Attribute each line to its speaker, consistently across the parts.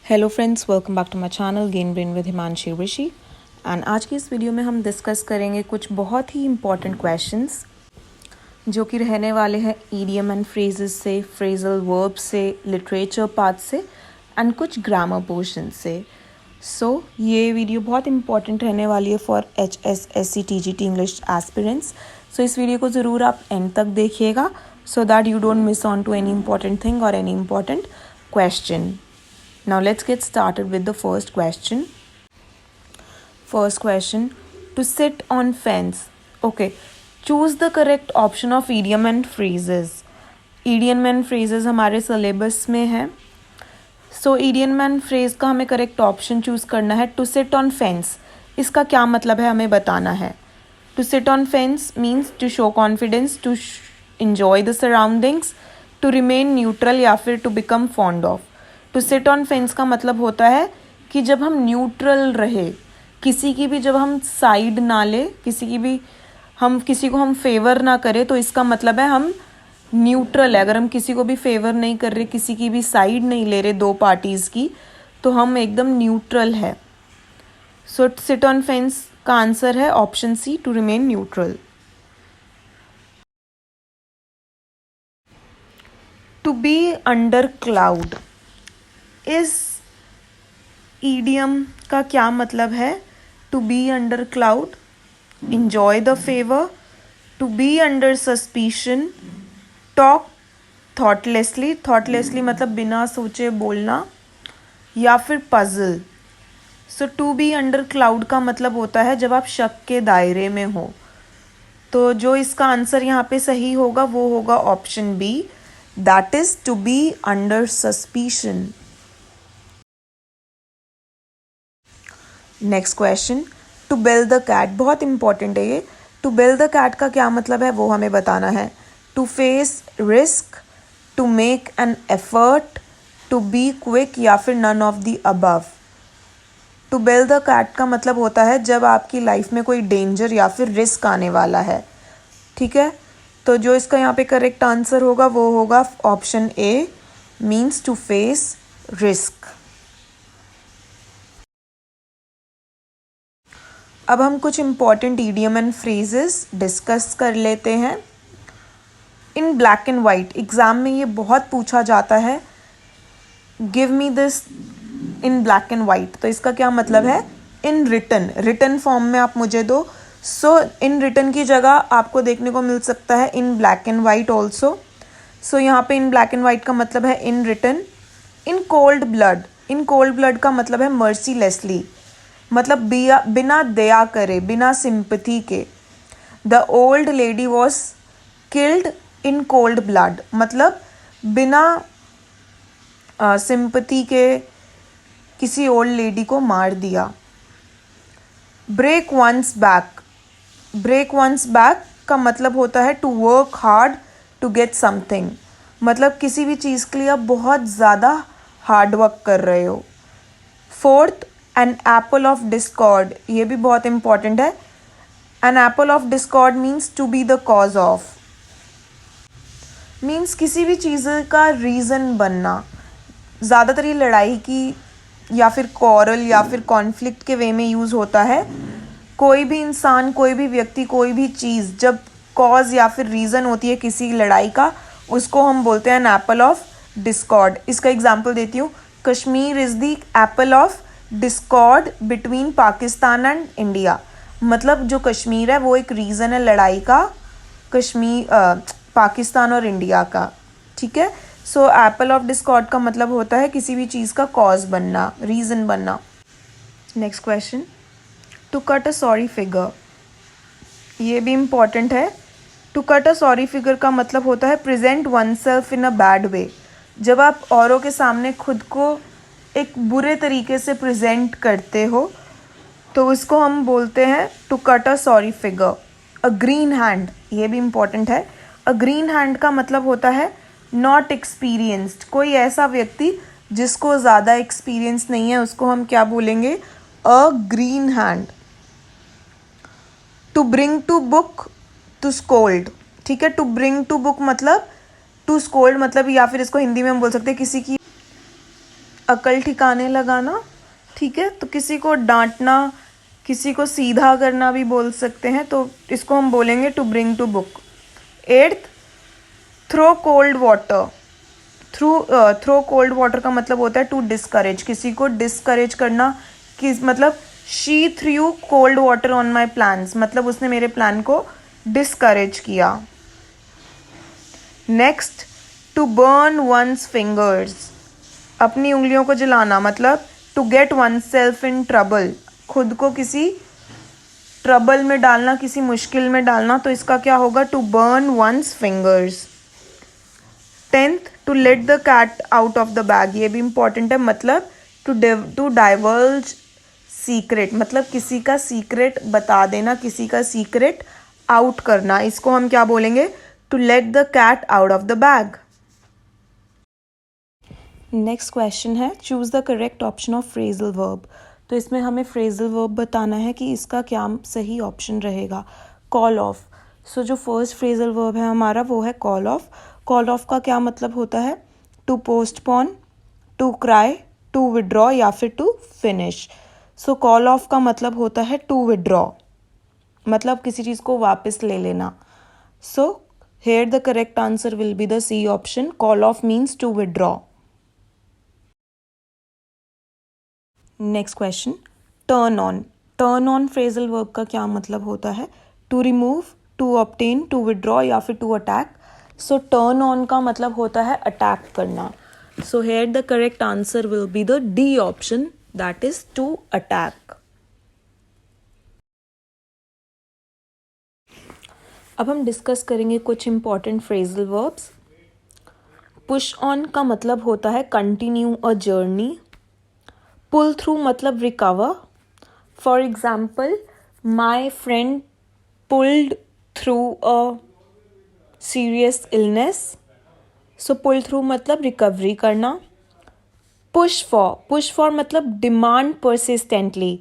Speaker 1: Hello friends, welcome back to my channel gain brain with Himanshi Rishi. And आज की इस video में हम डिस्कस करेंगे कुछ बहुत ही इंपॉर्टेंट क्वेश्चंस जो कि रहने वाले हैं ईडियम एंड फ्रेजेस से, फ्रेजल वर्ब से, लिटरेचर पार्ट से एंड कुछ ग्रामर पोर्शन से। सो ये वीडियो बहुत इंपॉर्टेंट रहने वाली है for HSSC TGT English aspirants. So इस वीडियो को ज़रूर आप एंड तक देखिएगा so that you don't miss on to any important thing और any important question. Now let's get started with the first question. First question, to sit on fence. Okay, choose the correct option of idiom and phrases. Idiom and phrases हमारे syllabus में है. So idiom and phrase का हमें correct option choose करना है. To sit on fence. इसका क्या मतलब है हमें बताना है. To sit on fence means to show confidence, to enjoy the surroundings, to remain neutral या फिर to become fond of. To sit on fence का मतलब होता है कि जब हम न्यूट्रल रहे, किसी की भी जब हम साइड ना ले, किसी को हम फेवर ना करें, तो इसका मतलब है हम न्यूट्रल है। अगर हम किसी को भी फेवर नहीं कर रहे, किसी की भी साइड नहीं ले रहे दो पार्टीज़ की, तो हम एकदम न्यूट्रल है। सो सिट ऑन फेंस का आंसर है option C, to remain neutral. To be under cloud, इस ईडियम का क्या मतलब है? To be under cloud, enjoy the favour, to be under suspicion, talk thoughtlessly, thoughtlessly मतलब बिना सोचे बोलना, या फिर puzzle. So to be under cloud का मतलब होता है जब आप शक के दायरे में हो। तो जो इसका आंसर यहाँ पे सही होगा वो होगा option B, that is to be under suspicion. Next question, to build the cat, बहुत इंपॉर्टेंट है ये। टू बिल्ड द कैट का क्या मतलब है वो हमें बताना है। To face risk, to make an effort, to be quick या फिर none of the above. To build the cat का मतलब होता है जब आपकी लाइफ में कोई डेंजर या फिर रिस्क आने वाला है। ठीक है, तो जो इसका यहाँ पे करेक्ट आंसर होगा वो होगा option A, means to face risk. अब हम कुछ important idiom and phrases discuss कर लेते हैं। In black and white, exam में ये बहुत पूछा जाता है, give me this in black and white. तो इसका क्या मतलब है? इन रिटन, रिटन फॉर्म में आप मुझे दो। सो इन रिटन की जगह आपको देखने को मिल सकता है in black and white also. So यहाँ पे इन ब्लैक एंड वाइट का मतलब है in written. In cold blood, in cold blood का मतलब है मर्सीलेसली, मतलब बिना दया करे, बिना सिंपथी के। The old lady was killed in cold blood, मतलब बिना सिंपथी के किसी ओल्ड लेडी को मार दिया। Break one's back, break one's back का मतलब होता है to work hard to get something, मतलब किसी भी चीज़ के लिए आप बहुत ज़्यादा हार्ड वर्क कर रहे हो। Fourth, an apple of discord, ये भी बहुत इंपॉर्टेंट है। An apple of discord means to be the cause of, means किसी भी चीज़ का रीज़न बनना। ज़्यादातर ये लड़ाई की या फिर कॉरल या फिर कॉन्फ्लिक्ट के वे में यूज़ होता है। कोई भी इंसान, कोई भी व्यक्ति, कोई भी चीज़ जब कॉज या फिर रीज़न होती है किसी लड़ाई का, उसको हम बोलते हैं एन एप्पल ऑफ डिस्कॉर्ड। इसका एग्जाम्पल देती हूँ, Kashmir is the Apple of Discord between Pakistan and India, मतलब जो कश्मीर है वो एक रीज़न है लड़ाई का, कश्मीर पाकिस्तान और इंडिया का। ठीक है, सो एप्पल ऑफ डिस्कॉर्ड का मतलब होता है किसी भी चीज़ का कॉज बनना, रीज़न बनना। Next question, to cut a sorry figure, ये भी इम्पॉर्टेंट है। To cut a sorry figure का मतलब होता है present oneself in a bad way, जब आप औरों के सामने खुद को एक बुरे तरीके से प्रेजेंट करते हो तो उसको हम बोलते हैं to cut a sorry figure. A green hand, ये भी इम्पॉर्टेंट है। अ ग्रीन हैंड का मतलब होता है नॉट एक्सपीरियंस्ड, कोई ऐसा व्यक्ति जिसको ज़्यादा एक्सपीरियंस नहीं है उसको हम क्या बोलेंगे? A green hand. To bring to book, to scold, ठीक है। टू ब्रिंग टू बुक मतलब, टू स्कोल्ड मतलब, या फिर इसको हिंदी में हम बोल सकते हैं अकल ठिकाने लगाना, ठीक है। तो किसी को डांटना, किसी को सीधा करना भी बोल सकते हैं, तो इसको हम बोलेंगे to bring to book. 8th, throw cold water. Throw cold water का मतलब होता है टू डिस्करेज, किसी को डिस्करेज करना। मतलब she threw cold water on my plans, मतलब उसने मेरे प्लान को डिस्करेज किया। Next, to burn one's fingers, अपनी उंगलियों को जलाना, मतलब to get oneself in trouble, खुद को किसी ट्रबल में डालना, किसी मुश्किल में डालना, तो इसका क्या होगा, to burn one's fingers. 10th, to let the cat out of the bag, ये भी इंपॉर्टेंट है, मतलब टू डाइवर्ज सीक्रेट, मतलब किसी का सीक्रेट बता देना, किसी का सीक्रेट आउट करना, इसको हम क्या बोलेंगे, to let the cat out of the bag. Next question है, choose the correct option of phrasal verb. तो इसमें हमें फ्रेजल वर्ब बताना है कि इसका क्या सही ऑप्शन रहेगा। कॉल ऑफ, सो जो फर्स्ट फ्रेजल वर्ब है हमारा वो है कॉल ऑफ। कॉल ऑफ का क्या मतलब होता है, to postpone, to cry, to withdraw या फिर to finish. So call off का मतलब होता है टू विड्रॉ, मतलब किसी चीज़ को वापस ले लेना। So here the correct answer will be the C option, call off means to withdraw. Next question, turn on. Turn on phrasal verb का क्या मतलब होता है, to remove, to obtain, to withdraw या फिर to attack. So turn on का मतलब होता है अटैक करना। So here the correct answer will be the D option, that is to attack. अब हम डिस्कस करेंगे कुछ important phrasal verbs. Push on का मतलब होता है continue a journey. Pull through मतलब recover. For example, my friend pulled through a serious illness. So pull through मतलब रिकवरी करना। पुश फॉर मतलब डिमांड परसिस्टेंटली,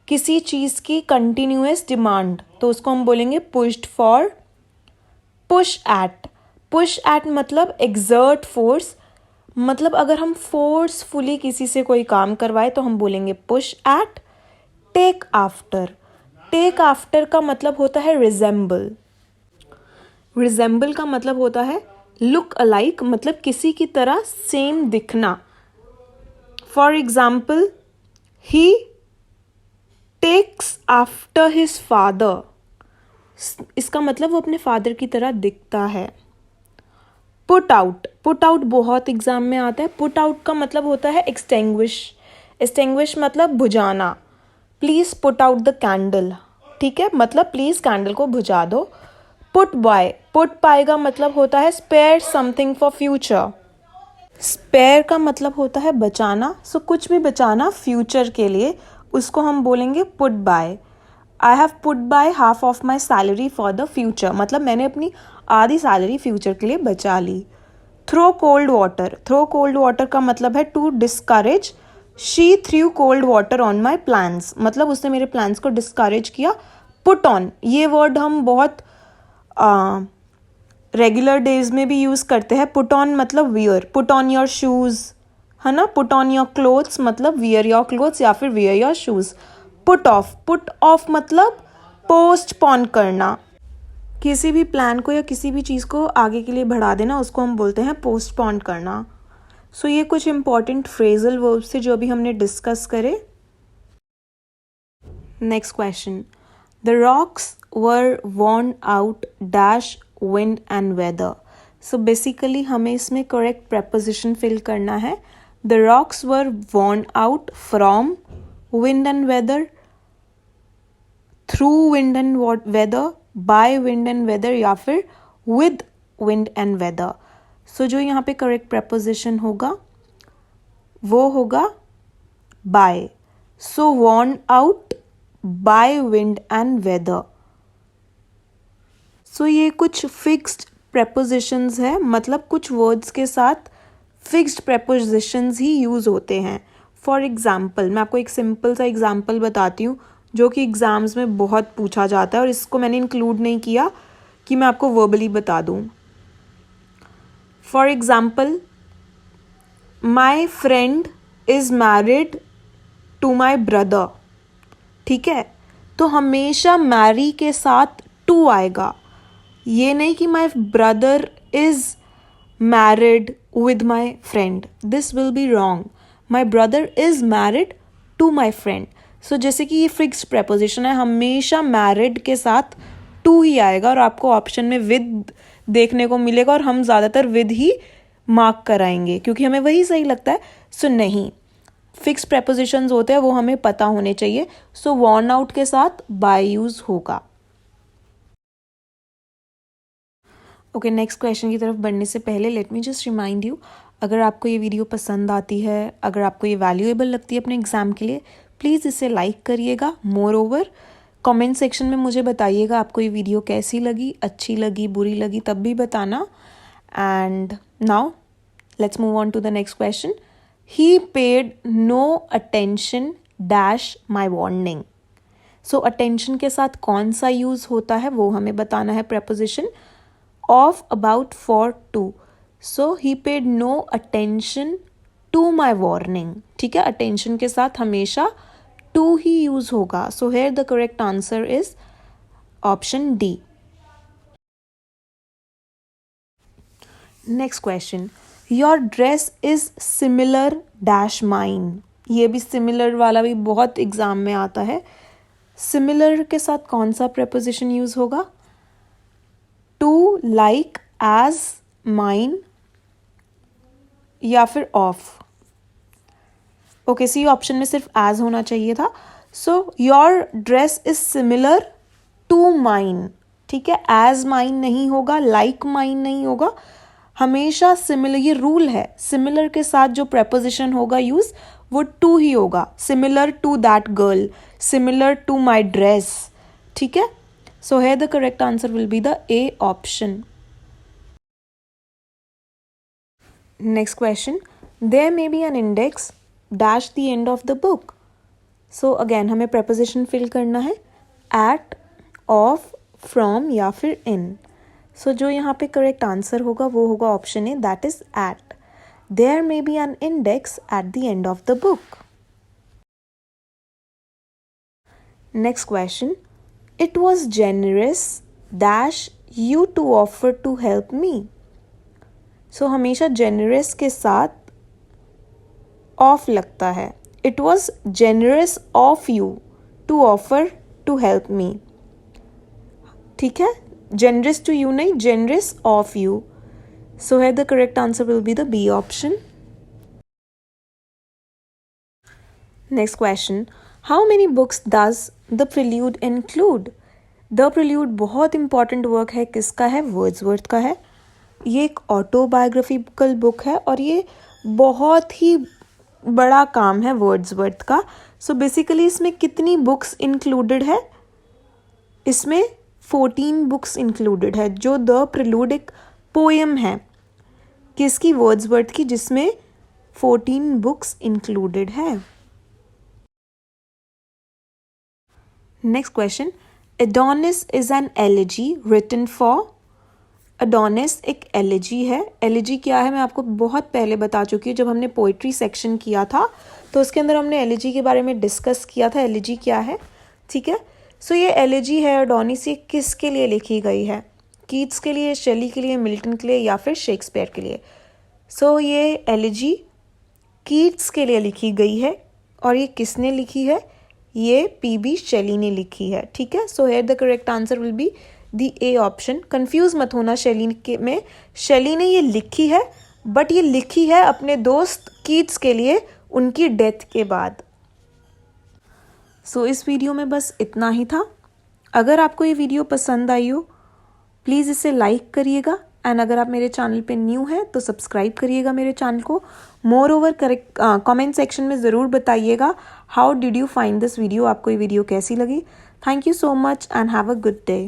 Speaker 1: किसी चीज़ की कंटिन्यूअस डिमांड, तो उसको हम बोलेंगे पुश्ड फॉर। पुश एट मतलब एग्जर्ट फोर्स, मतलब अगर हम फोर्सफुली किसी से कोई काम करवाए तो हम बोलेंगे पुश एट। टेक आफ्टर का मतलब होता है रिजेंबल। रिजेंबल का मतलब होता है लुक अलाइक, मतलब किसी की तरह सेम दिखना। For example, he takes after his father, इसका मतलब वो अपने फादर की तरह दिखता है। पुट आउट बहुत एग्जाम में आता है। पुट आउट का मतलब होता है एक्सटेंग्विश मतलब बुझाना। Please put out the candle, ठीक है, मतलब प्लीज कैंडल को बुझा दो। पुट बाय का मतलब होता है spare something for future. Spare का मतलब होता है बचाना, सो कुछ भी बचाना फ्यूचर के लिए, उसको हम बोलेंगे put buy. I have put by half of my salary for the future, मतलब मैंने अपनी आधी सैलरी फ्यूचर के लिए बचा ली। थ्रो कोल्ड वाटर का मतलब है to discourage. She threw cold water on my plans, मतलब उसने मेरे प्लान्स को डिस्करेज किया। पुट ऑन, ये वर्ड हम बहुत रेगुलर डेज में भी यूज़ करते हैं। पुट ऑन मतलब wear, put on your shoes, है ना। पुट ऑन योर क्लोथ्स मतलब वियर योर क्लोथ्स या फिर wear your shoes. Put off मतलब पोस्टपोन करना, किसी भी प्लान को या किसी भी चीज़ को आगे के लिए बढ़ा देना, उसको हम बोलते हैं पोस्टपोन करना। सो ये कुछ इंपॉर्टेंट फ्रेजल वर्ब्स थे जो अभी हमने डिस्कस करे। Next question, the rocks were worn out dash wind and weather. So basically हमें इसमें करेक्ट प्रेपोजिशन फिल करना है। The rocks were worn out from wind and weather, through wind and weather, by wind and weather या फिर with wind and weather. So जो यहाँ पे correct preposition होगा वो होगा by. So worn out by wind and weather. So ये कुछ फिक्स्ड प्रेपोजिशंस है, मतलब कुछ वर्ड्स के साथ फिक्स्ड प्रेपोजिशंस ही यूज़ होते हैं। फॉर एग्जाम्पल, मैं आपको एक सिंपल सा एग्जाम्पल बताती हूँ जो कि एग्ज़ाम्स में बहुत पूछा जाता है, और इसको मैंने इंक्लूड नहीं किया कि मैं आपको वर्बली बता दूँ। For example, my friend is married to my brother, ठीक है, तो हमेशा मैरी के साथ टू आएगा, ये नहीं कि my brother is married with my friend, this will be wrong. My brother is married to my friend. So जैसे कि ये फिक्स्ड प्रेपोजिशन है, हमेशा मैरिड के साथ टू ही आएगा और आपको ऑप्शन में विद देखने को मिलेगा और हम ज़्यादातर विद ही मार्क कराएंगे क्योंकि हमें वही सही लगता है. सो नहीं, फिक्स प्रेपोजिशंस होते हैं वो हमें पता होने चाहिए. सो वॉर्न आउट के साथ बाय यूज होगा. ओके, नेक्स्ट क्वेश्चन की तरफ बढ़ने से पहले let me just remind you, अगर आपको ये वीडियो पसंद आती है, अगर आपको ये वैल्यूएबल लगती है अपने एग्जाम के लिए, प्लीज़ इसे लाइक करिएगा. मोर ओवर कमेंट सेक्शन में मुझे बताइएगा आपको ये वीडियो कैसी लगी, अच्छी लगी, बुरी लगी, तब भी बताना. And now let's move on to the next question. He paid no attention dash my warning. So attention के साथ कौन सा यूज़ होता है वो हमें बताना है. Preposition of, about, for, to. So he paid no attention to my warning. ठीक है, attention के साथ हमेशा to ही use होगा. So here the correct answer is option D. Next question. Your dress is similar dash mine. ये भी similar वाला भी बहुत एग्जाम में आता है. Similar के साथ कौन सा preposition use होगा? टू, लाइक, एज, माइन या फिर ऑफ. ओके, सी ऑप्शन में सिर्फ एज होना चाहिए था. So your dress is similar to mine. ठीक है, एज माइन नहीं होगा, लाइक माइन नहीं होगा, हमेशा सिमिलर. ये रूल है, सिमिलर के साथ जो प्रेपोजिशन होगा यूज वो टू ही होगा. Similar to that girl, similar to my dress. ठीक है. So here the correct answer will be the A option. Next question. There may be an index dash the end of the book. So again हमें preposition fill करना है. At, of, from या फिर in. So जो यहाँ पे correct answer होगा वो होगा option A, that is at. There may be an index at the end of the book. Next question. It was generous dash you to offer to help me. So हमेशा generous के साथ off लगता है. It was generous of you to offer to help me. ठीक है, generous to you नहीं, generous of you. So here the correct answer will be the B option. Next question. How many books does The Prelude include? The Prelude बहुत important work है. किसका है? Wordsworth का है. ये एक ऑटोबायोग्राफिकल बुक है और ये बहुत ही बड़ा काम है वर्ड्सवर्थ का. सो बेसिकली इसमें कितनी बुक्स इंक्लूडेड है? इसमें 14 बुक्स इंक्लूडेड है. जो द प्रिलूड एक पोएम है किसकी? वर्ड्सवर्थ की, जिसमें 14 बुक्स इंक्लूडेड है. Next question. Adonis is an elegy written for. Adonis एक elegy है. elegy क्या है मैं आपको बहुत पहले बता चुकी हूँ. जब हमने पोइट्री सेक्शन किया था तो उसके अंदर हमने elegy के बारे में डिस्कस किया था. elegy क्या है, ठीक है. सो ये elegy है अडोनिस, ये किसके लिए लिखी गई है? कीट्स के लिए, शेली के लिए, मिल्टन के लिए या फिर शेक्सपियर के लिए? सो ये elegy कीट्स के लिए लिखी गई है. और ये किसने लिखी है? ये पीबी शेली ने लिखी है. ठीक है. So here the correct answer will be the A option. Confuse मत होना शेली के में. शेली ने ये लिखी है बट ये लिखी है अपने दोस्त कीट्स के लिए उनकी डेथ के बाद. सो इस वीडियो में बस इतना ही था. अगर आपको ये वीडियो पसंद आई हो प्लीज़ इसे लाइक करिएगा. एंड अगर आप मेरे चैनल पे न्यू हैं तो सब्सक्राइब करिएगा मेरे चैनल को. मोर ओवर कमेंट सेक्शन में ज़रूर बताइएगा how did you find this video. आपको ये वीडियो कैसी लगी. Thank you so much and have a good day.